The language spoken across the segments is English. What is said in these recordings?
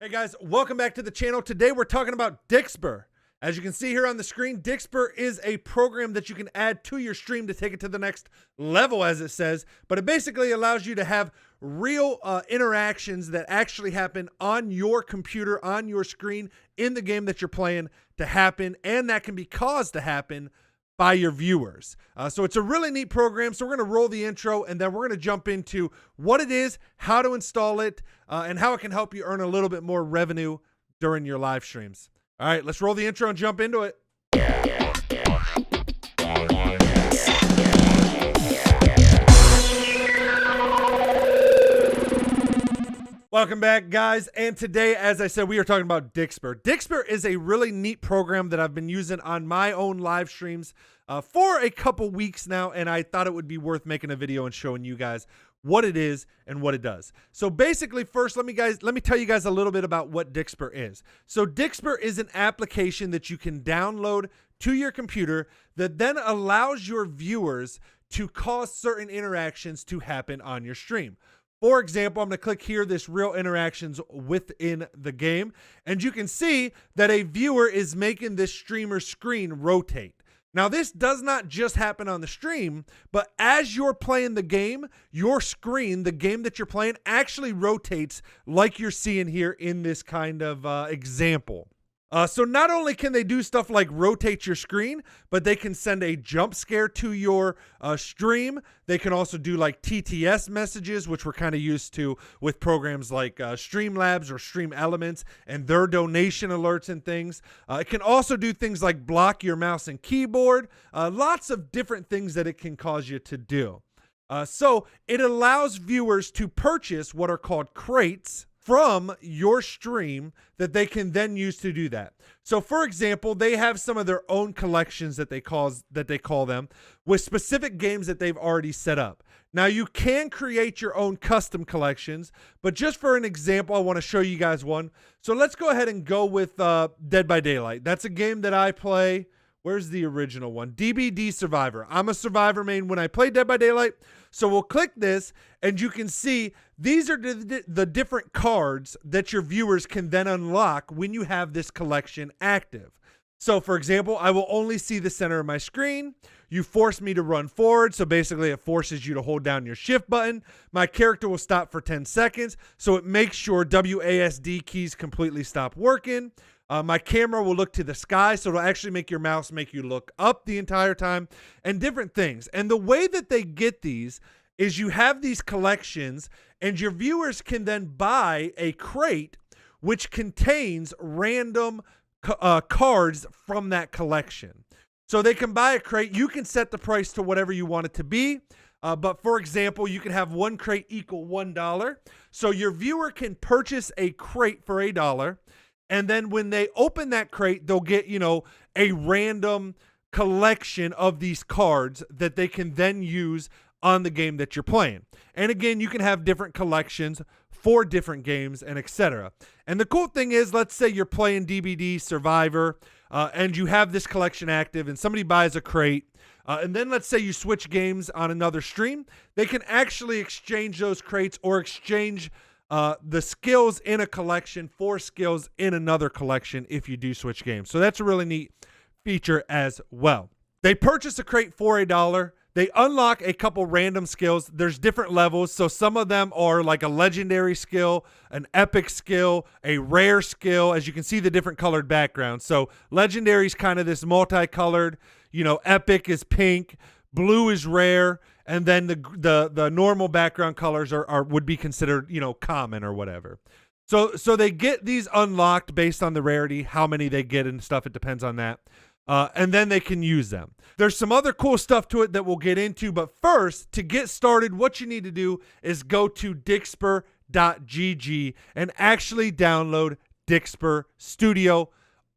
Hey guys, welcome back to the channel. Today we're talking about Dixper. As you can see here on the screen, Dixper is a program that you can add to your stream to take it to the next level, as it says, but it basically allows you to have real interactions that actually happen on your computer, on your screen, in the game that you're playing to happen, and that can be caused to happen by your viewers. So it's a really neat program. So we're going to roll the intro and then we're going to jump into what it is, how to install it, and how it can help you earn a little bit more revenue during your live streams. All right, let's roll the intro and jump into it. Welcome back, guys, and today, as I said, we are talking about Dixper. Dixper is a really neat program that I've been using on my own live streams for a couple weeks now, and I thought it would be worth making a video and showing you guys what it is and what it does. So basically, first, let me tell you guys a little bit about what Dixper is. So Dixper is an application that you can download to your computer that then allows your viewers to cause certain interactions to happen on your stream. For example, I'm going to click here, this real interactions within the game, and you can see that a viewer is making this streamer's screen rotate. Now, this does not just happen on the stream, but as you're playing the game, your screen, the game that you're playing, actually rotates like you're seeing here in this kind of example. So not only can they do stuff like rotate your screen, but they can send a jump scare to your stream. They can also do like TTS messages, which we're kind of used to with programs like Streamlabs or Stream Elements and their donation alerts and things. It can also do things like block your mouse and keyboard. Lots of different things that it can cause you to do. So it allows viewers to purchase what are called crates from your stream that they can then use to do that. So for example, they have some of their own collections that they call them with specific games that they've already set up. Now you can create your own custom collections, but just for an example, I want to show you guys one. So let's go ahead and go with Dead by Daylight. That's a game that I play. Where's the original one? DBD Survivor. I'm a Survivor main when I play Dead by Daylight. So we'll click this and you can see these are the different cards that your viewers can then unlock when you have this collection active. So for example, I will only see the center of my screen. You force me to run forward. So basically it forces you to hold down your shift button. My character will stop for 10 seconds. So it makes sure WASD keys completely stop working. My camera will look to the sky, so it'll actually make your mouse make you look up the entire time, and different things. And the way that they get these is you have these collections, and your viewers can then buy a crate which contains random cards from that collection. So they can buy a crate. You can set the price to whatever you want it to be. But for example, you can have one crate equal $1. So your viewer can purchase a crate for $1. And then when they open that crate, they'll get, a random collection of these cards that they can then use on the game that you're playing. And again, you can have different collections for different games and etc. And the cool thing is, let's say you're playing DBD Survivor and you have this collection active and somebody buys a crate. And then let's say you switch games on another stream. They can actually exchange those crates or exchange the skills in a collection for skills in another collection if you do switch games. So that's a really neat feature as well. They purchase a crate for $1. They unlock a couple random skills. There's different levels. So some of them are like a legendary skill, an epic skill, a rare skill, as you can see the different colored backgrounds. So legendary is kind of this multicolored, epic is pink, blue is rare, and then the normal background colors would be considered, common or whatever. So they get these unlocked based on the rarity, how many they get and stuff. It depends on that. And then they can use them. There's some other cool stuff to it that we'll get into. But first, to get started, what you need to do is go to Dixper.gg and actually download Dixperstudio.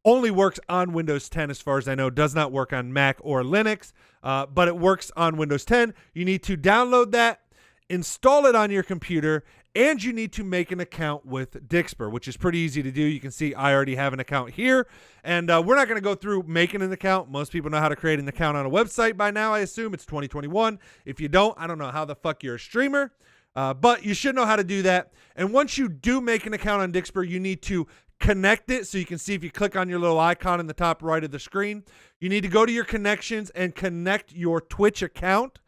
Only works on Windows 10 as far as I know. Does not work on Mac or Linux, but it works on Windows 10. You need to download that, install it on your computer, and you need to make an account with Dixper, which is pretty easy to do. You can see I already have an account here, and we're not going to go through making an account. Most people know how to create an account on a website by now, I assume. It's 2021. If you don't, I don't know how the fuck you're a streamer. But you should know how to do that. And once you do make an account on Dixper, you need to connect it. So you can see if you click on your little icon in the top right of the screen, you need to go to your connections and connect your Twitch account.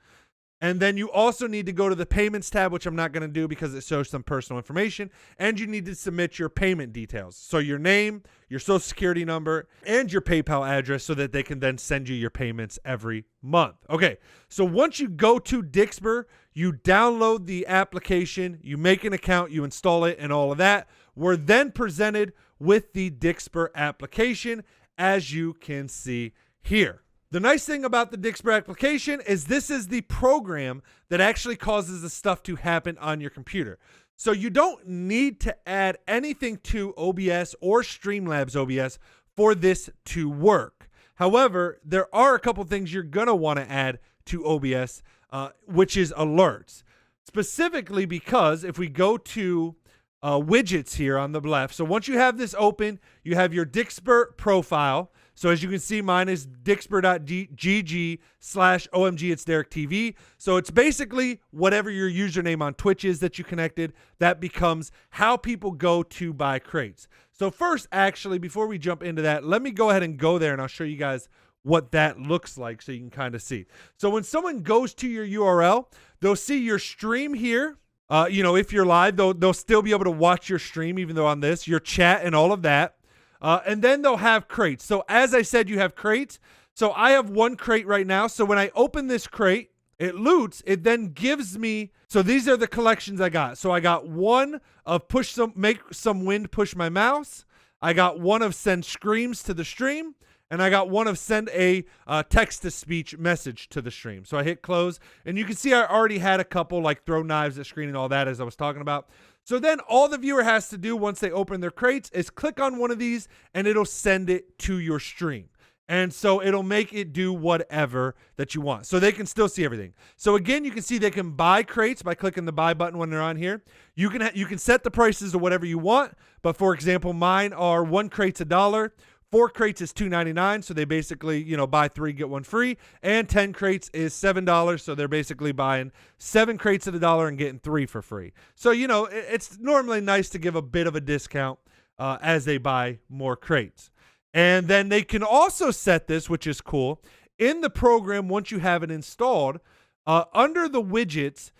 And then you also need to go to the payments tab, which I'm not going to do because it shows some personal information. And you need to submit your payment details. So your name, your social security number, and your PayPal address so that they can then send you your payments every month. Okay, so once you go to Dixper, you download the application, you make an account, you install it, and all of that. We're then presented with the Dixper application, as you can see here. The nice thing about the Dixper application is this is the program that actually causes the stuff to happen on your computer. So you don't need to add anything to OBS or Streamlabs OBS for this to work. However, there are a couple things you're going to want to add to OBS, which is alerts. Specifically because if we go to widgets here on the left, so once you have this open, you have your Dixper profile. So as you can see, mine is dixper.gg/OMG it's Derek TV. So it's basically whatever your username on Twitch is that you connected, that becomes how people go to buy crates. So first, actually, before we jump into that, let me go ahead and go there and I'll show you guys what that looks like so you can kind of see. So when someone goes to your URL, they'll see your stream here. If you're live, they'll still be able to watch your stream, even though on this, your chat and all of that. And then they'll have crates. So as I said, you have crates. So I have one crate right now. So when I open this crate, it loots. It then gives me, so these are the collections I got. So I got one of make some wind, push my mouse. I got one of send screams to the stream. And I got one of send a text-to-speech message to the stream. So I hit close. And you can see I already had a couple like throw knives at screen and all that as I was talking about. So then all the viewer has to do once they open their crates is click on one of these and it'll send it to your stream. And so it'll make it do whatever that you want. So they can still see everything. So again, you can see they can buy crates by clicking the buy button when they're on here. You can set the prices to whatever you want. But for example, mine are one crate's $1. 4 crates is $2.99, so they basically, buy 3, get 1 free. And 10 crates is $7, so they're basically buying 7 crates at $1 and getting 3 for free. So, it's normally nice to give a bit of a discount as they buy more crates. And then they can also set this, which is cool, in the program once you have it installed, under the widgets,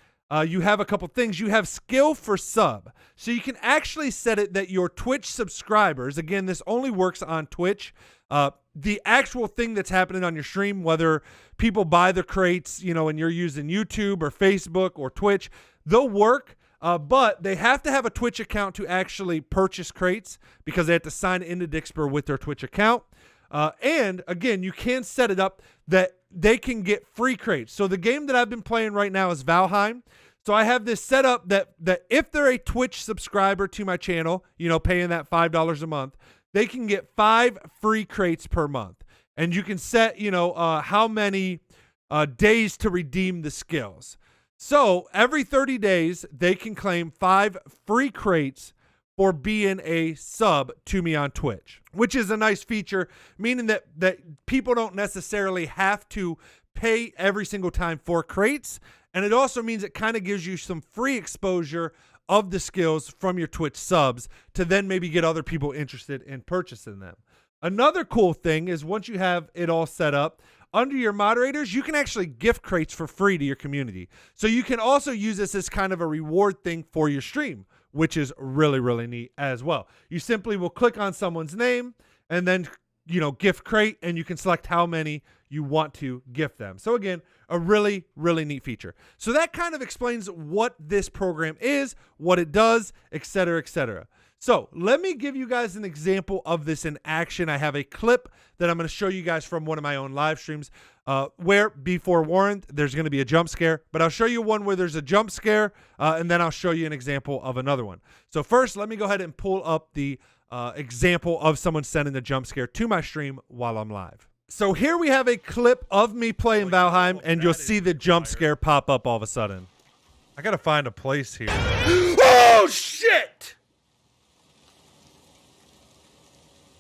you have a couple things. You have skill for sub. So you can actually set it that your Twitch subscribers, again, this only works on Twitch, the actual thing that's happening on your stream, whether people buy the crates, and you're using YouTube or Facebook or Twitch, they'll work, but they have to have a Twitch account to actually purchase crates because they have to sign into Dixper with their Twitch account. And again, you can set it up that they can get free crates. So the game that I've been playing right now is Valheim. So I have this set up that if they're a Twitch subscriber to my channel, paying that $5 a month, they can get 5 free crates per month. And you can set, how many days to redeem the skills. So every 30 days, they can claim 5 free crates for being a sub to me on Twitch, which is a nice feature, meaning that people don't necessarily have to pay every single time for crates. And it also means it kind of gives you some free exposure of the skills from your Twitch subs to then maybe get other people interested in purchasing them. Another cool thing is once you have it all set up, under your moderators, you can actually gift crates for free to your community. So you can also use this as kind of a reward thing for your stream, which is really, really neat as well. You simply will click on someone's name and then, gift crate, and you can select how many you want to gift them. So again, a really, really neat feature. So that kind of explains what this program is, what it does, etc., etc. So let me give you guys an example of this in action. I have a clip that I'm going to show you guys from one of my own live streams where, be forewarned, there's going to be a jump scare. But I'll show you one where there's a jump scare, and then I'll show you an example of another one. So first, let me go ahead and pull up the example of someone sending the jump scare to my stream while I'm live. So here we have a clip of me playing Valheim, and you'll see the jump scare pop up all of a sudden. I got to find a place here. Oh, shit!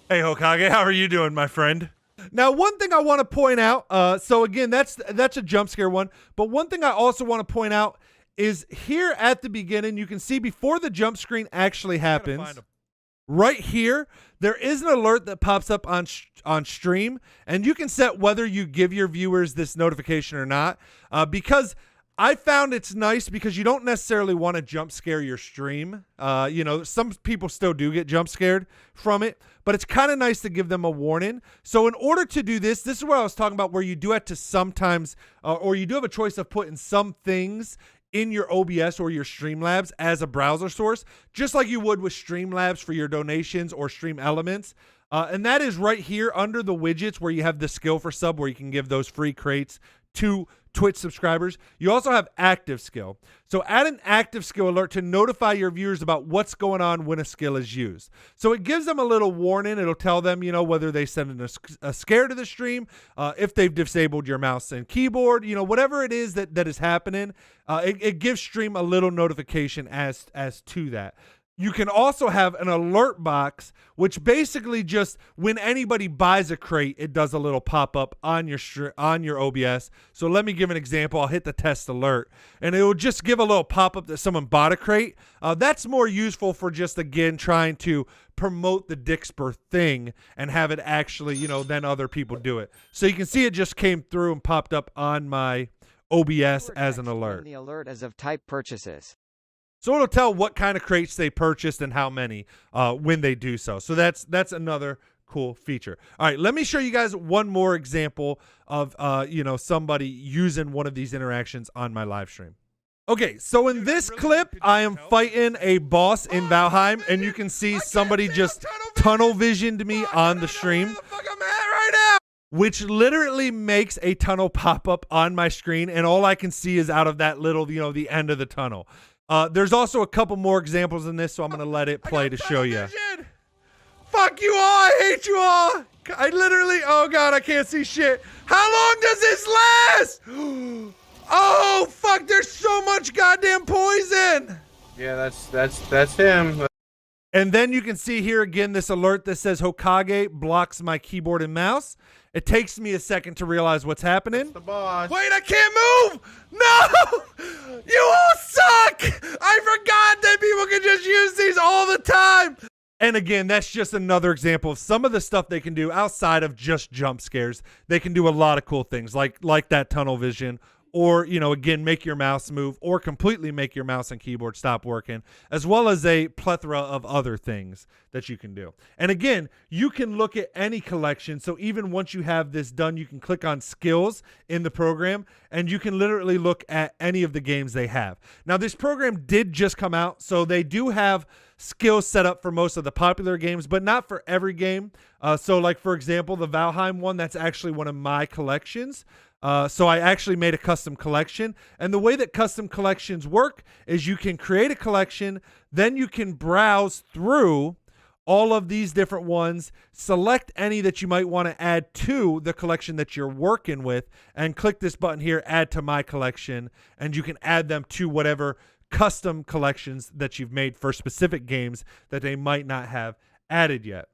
Hey, Hokage, how are you doing, my friend? Now, one thing I want to point out, so again, that's a jump scare one, but one thing I also want to point out is here at the beginning. You can see before the jump screen actually happens, right here, there is an alert that pops up on stream, and you can set whether you give your viewers this notification or not, because I found it's nice because you don't necessarily want to jump scare your stream. You know, some people still do get jump scared from it, but it's kind of nice to give them a warning. So in order to do this, this is what I was talking about, where you do have to sometimes, or you do have a choice of putting some things in your OBS or your Streamlabs as a browser source, just like you would with Streamlabs for your donations or Stream Elements. And that is right here under the widgets where you have the skill for sub, where you can give those free crates to Twitch subscribers. You also have active skill. So add an active skill alert to notify your viewers about what's going on when a skill is used. So it gives them a little warning. It'll tell them, you know, whether they send in a scare to the stream, if they've disabled your mouse and keyboard, you know, whatever it is that is happening, it gives stream a little notification as to that. You can also have an alert box, which basically just when anybody buys a crate, it does a little pop-up on your OBS. So let me give an example. I'll hit the test alert, and it will just give a little pop-up that someone bought a crate. That's more useful for just, again, trying to promote the Dixper thing and have it actually, you know, then other people do it. So you can see it just came through and popped up on my OBS as an alert. The alert is of type purchases. So it'll tell what kind of crates they purchased and how many when they do so. So that's another cool feature. All right, let me show you guys one more example of you know, somebody using one of these interactions on my live stream. Okay, so in this clip, I am fighting a boss in Valheim, and you can see somebody just tunnel visioned me on the stream, which literally makes a tunnel pop up on my screen, and all I can see is out of that little, you know, the end of the tunnel. There's also a couple more examples in this, so I'm going to let it play to show you. Fuck you all. I hate you all. I literally, oh God, I can't see shit. How long does this last? Oh, fuck, there's so much goddamn poison. Yeah, that's him. And then you can see here again this alert that says Hokage blocks my keyboard and mouse. It takes me a second to realize what's happening. That's the boss. Wait, I can't move! No! You all suck! I forgot that people can just use these all the time! And again, that's just another example of some of the stuff they can do outside of just jump scares. They can do a lot of cool things like that tunnel vision, or, you know, again, make your mouse move, or completely make your mouse and keyboard stop working, as well as a plethora of other things that you can do. And again, you can look at any collection. So even once you have this done, you can click on skills in the program, and you can literally look at any of the games they have. Now, this program did just come out, so they do have skills set up for most of the popular games, but not for every game. So like, for example, the Valheim one, that's actually one of my collections. So I actually made a custom collection, and the way that custom collections work is you can create a collection, then you can browse through all of these different ones, select any that you might want to add to the collection that you're working with, and click this button here, add to my collection, and you can add them to whatever custom collections that you've made for specific games that they might not have added yet.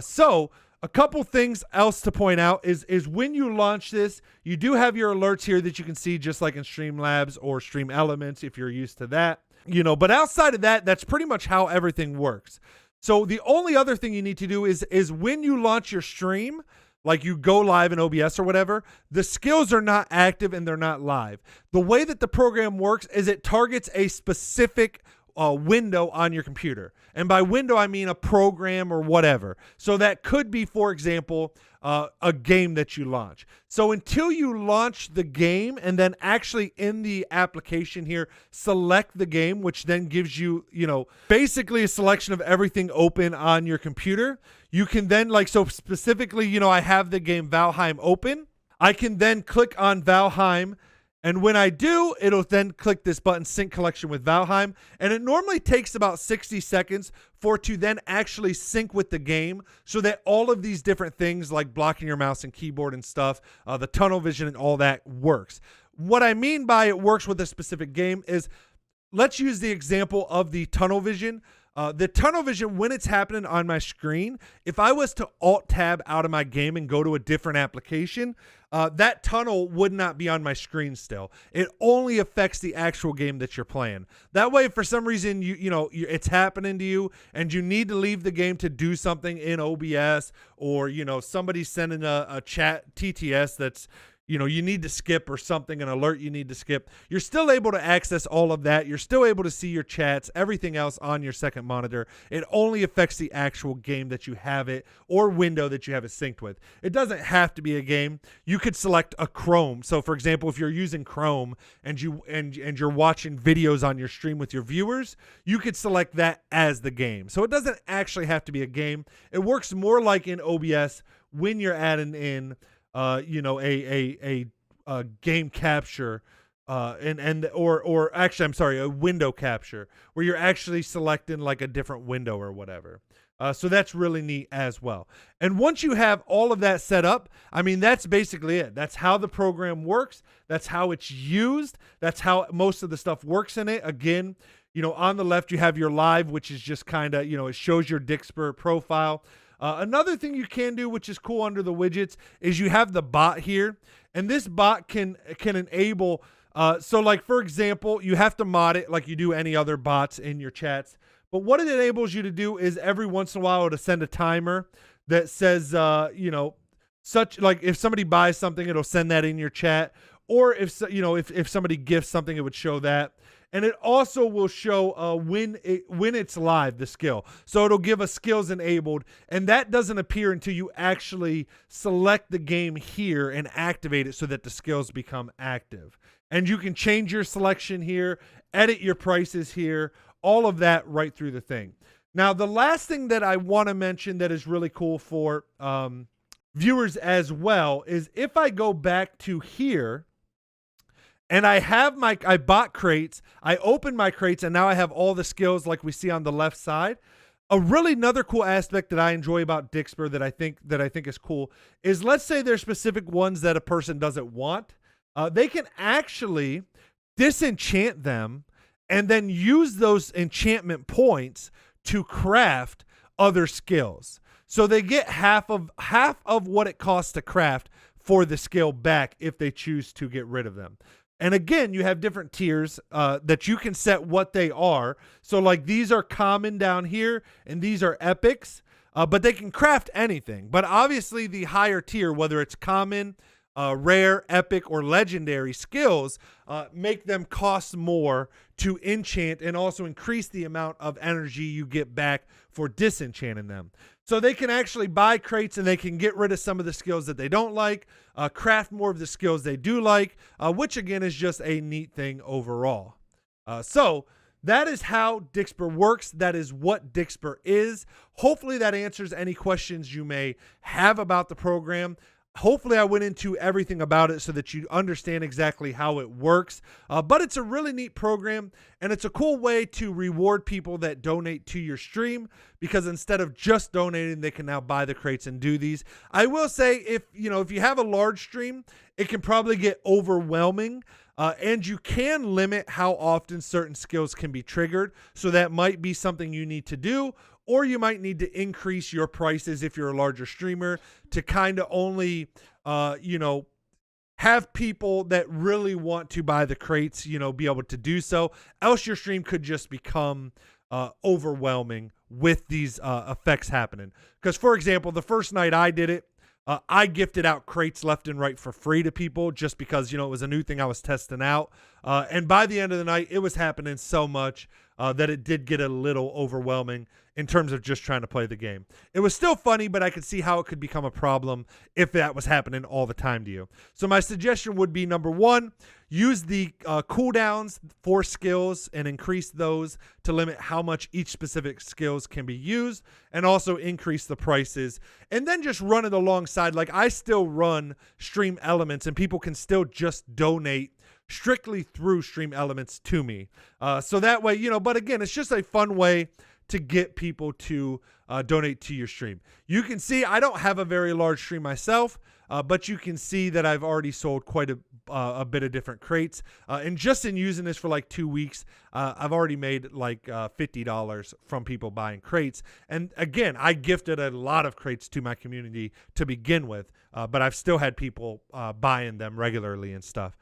So a couple things else to point out is when you launch this, you do have your alerts here that you can see just like in Streamlabs or Stream Elements if you're used to that, you know, but outside of that, that's pretty much how everything works. So the only other thing you need to do is when you launch your stream, like you go live in OBS or whatever, the skills are not active and they're not live. The way that the program works is it targets a specific window on your computer. And by window, I mean a program or whatever. So that could be, for example, a game that you launch. So until you launch the game and then actually in the application here, select the game, which then gives you, you know, basically a selection of everything open on your computer. You can then, like, so specifically, you know, I have the game Valheim open. I can then click on Valheim, and when I do, it'll then click this button, Sync Collection with Valheim, and it normally takes about 60 seconds for it to then actually sync with the game so that all of these different things like blocking your mouse and keyboard and stuff, the tunnel vision and all that works. What I mean by it works with a specific game is, let's use the example of the tunnel vision. The tunnel vision, when it's happening on my screen, if I was to alt tab out of my game and go to a different application, that tunnel would not be on my screen still. It only affects the actual game that you're playing. That way, if for some reason it's happening to you and you need to leave the game to do something in OBS, or somebody's sending a chat TTS that's you need to skip, or something, an alert you need to skip, you're still able to access all of that. You're still able to see your chats, everything else on your second monitor. It only affects the actual game that you have it, or window that you have it synced with. It doesn't have to be a game. You could select a Chrome. So for example, if you're using Chrome and you're watching videos on your stream with your viewers, you could select that as the game. So it doesn't actually have to be a game. It works more like in OBS when you're adding in a game capture, or actually, I'm sorry, a window capture, where you're actually selecting like a different window or whatever. So that's really neat as well. And once you have all of that set up, I mean, that's basically it. That's how the program works. That's how it's used. That's how most of the stuff works in it. Again, on the left, you have your live, which is just kind of, it shows your Dixper profile. Another thing you can do, which is cool under the widgets, is you have the bot here, and this bot can enable. So like, for example, you have to mod it like you do any other bots in your chats. But what it enables you to do is every once in a while to send a timer that says, such, like if somebody buys something, it'll send that in your chat. Or if somebody gifts something, it would show that. And it also will show when it's live, the skill. So it'll give us skills enabled, and that doesn't appear until you actually select the game here and activate it so that the skills become active. And you can change your selection here, edit your prices here, all of that right through the thing. Now, the last thing that I want to mention that is really cool for viewers as well is if I go back to here, and I bought crates, I opened my crates, and now I have all the skills like we see on the left side. Another cool aspect that I enjoy about Dixper that I think is cool is, let's say there's specific ones that a person doesn't want. They can actually disenchant them and then use those enchantment points to craft other skills. So they get half of what it costs to craft for the skill back if they choose to get rid of them. And again, you have different tiers that you can set what they are. So like these are common down here, and these are epics, but they can craft anything. But obviously the higher tier, whether it's common, rare, epic, or legendary skills, make them cost more to enchant, and also increase the amount of energy you get back for disenchanting them. So they can actually buy crates, and they can get rid of some of the skills that they don't like, craft more of the skills they do like, which again is just a neat thing overall. So that is how Dixper works. That is what Dixper is. Hopefully that answers any questions you may have about the program. Hopefully I went into everything about it so that you understand exactly how it works. But it's a really neat program, and it's a cool way to reward people that donate to your stream, because instead of just donating, they can now buy the crates and do these. I will say, if you have a large stream, it can probably get overwhelming. And you can limit how often certain skills can be triggered. So that might be something you need to do. Or you might need to increase your prices if you're a larger streamer to kind of only, have people that really want to buy the crates, be able to do so. Else your stream could just become overwhelming with these effects happening. Because, for example, the first night I did it, I gifted out crates left and right for free to people just because, it was a new thing I was testing out. And by the end of the night, it was happening so much that it did get a little overwhelming in terms of just trying to play the game. It was still funny, but I could see how it could become a problem if that was happening all the time to you. So my suggestion would be, number one, use the cooldowns for skills and increase those to limit how much each specific skills can be used, and also increase the prices. And then just run it alongside. Like, I still run Stream Elements, and people can still just donate strictly through Stream Elements to me. So that way, but again, it's just a fun way to get people to donate to your stream. You can see I don't have a very large stream myself, but you can see that I've already sold quite a bit of different crates. And just in using this for like 2 weeks, I've already made like $50 from people buying crates. And again, I gifted a lot of crates to my community to begin with, but I've still had people buying them regularly and stuff.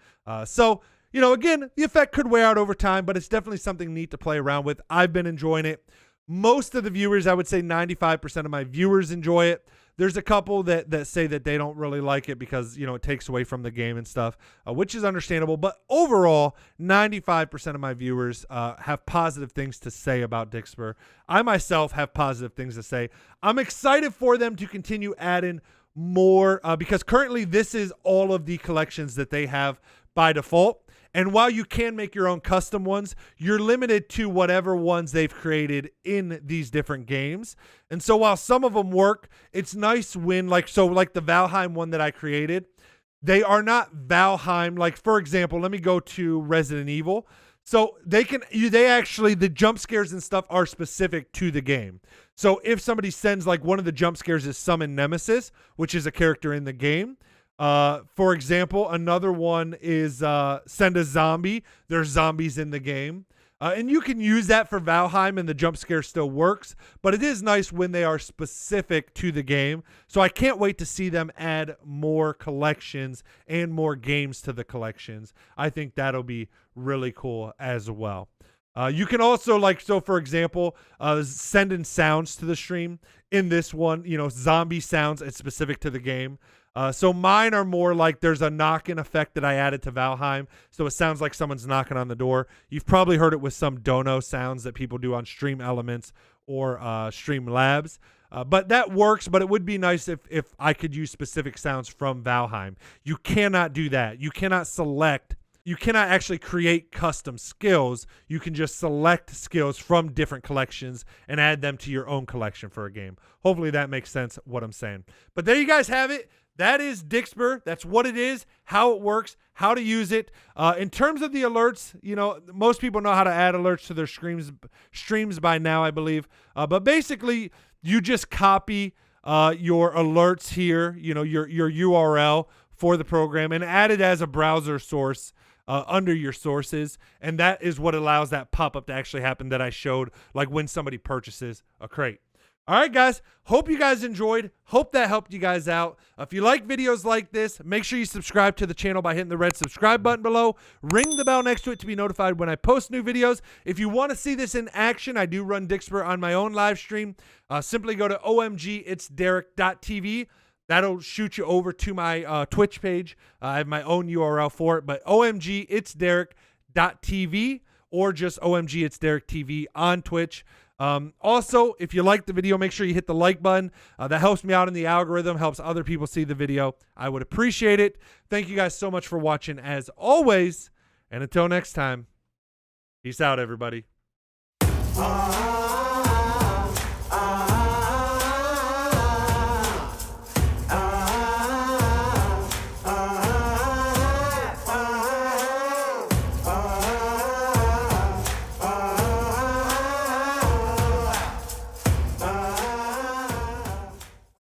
So, you know, again, the effect could wear out over time, but it's definitely something neat to play around with. I've been enjoying it. Most of the viewers, I would say 95% of my viewers enjoy it. There's a couple that say that they don't really like it because, you know, it takes away from the game and stuff, which is understandable. But overall, 95% of my viewers have positive things to say about Dixper. I myself have positive things to say. I'm excited for them to continue adding more because currently this is all of the collections that they have by default. And while you can make your own custom ones, you're limited to whatever ones they've created in these different games. And so while some of them work, it's nice when like the Valheim one that I created, they are not Valheim. Like, for example, let me go to Resident Evil. So the jump scares and stuff are specific to the game. So if somebody sends, like, one of the jump scares is summon Nemesis, which is a character in the game. For example, another one is send a zombie. There's zombies in the game. And you can use that for Valheim and the jump scare still works, but it is nice when they are specific to the game. So I can't wait to see them add more collections and more games to the collections. I think that'll be really cool as well. You can also, like, so for example, send in sounds to the stream. In this one, you know, zombie sounds, it's specific to the game. So mine are more like there's a knock-in effect that I added to Valheim. So it sounds like someone's knocking on the door. You've probably heard it with some dono sounds that people do on Stream Elements or Stream Labs. But that works, but it would be nice if I could use specific sounds from Valheim. You cannot do that. You cannot actually create custom skills. You can just select skills from different collections and add them to your own collection for a game. Hopefully that makes sense what I'm saying. But there you guys have it. That is Dixper. That's what it is, how it works, how to use it. In terms of the alerts, you know, most people know how to add alerts to their streams by now, I believe. But basically, you just copy your alerts here, you know, your URL for the program and add it as a browser source under your sources. And that is what allows that pop-up to actually happen that I showed, like when somebody purchases a crate. All right, guys, hope you guys enjoyed. Hope that helped you guys out. If you like videos like this, make sure you subscribe to the channel by hitting the red subscribe button below. Ring the bell next to it to be notified when I post new videos. If you want to see this in action, I do run Dixper on my own live stream. Simply go to omgitsderek.tv. That'll shoot you over to my Twitch page. I have my own URL for it, but omgitsderek.tv or just omgitsderektv on Twitch. Also, if you like the video, make sure you hit the like button. That helps me out in the algorithm, helps other people see the video. I would appreciate it. Thank you guys so much for watching as always. And until next time, peace out, everybody.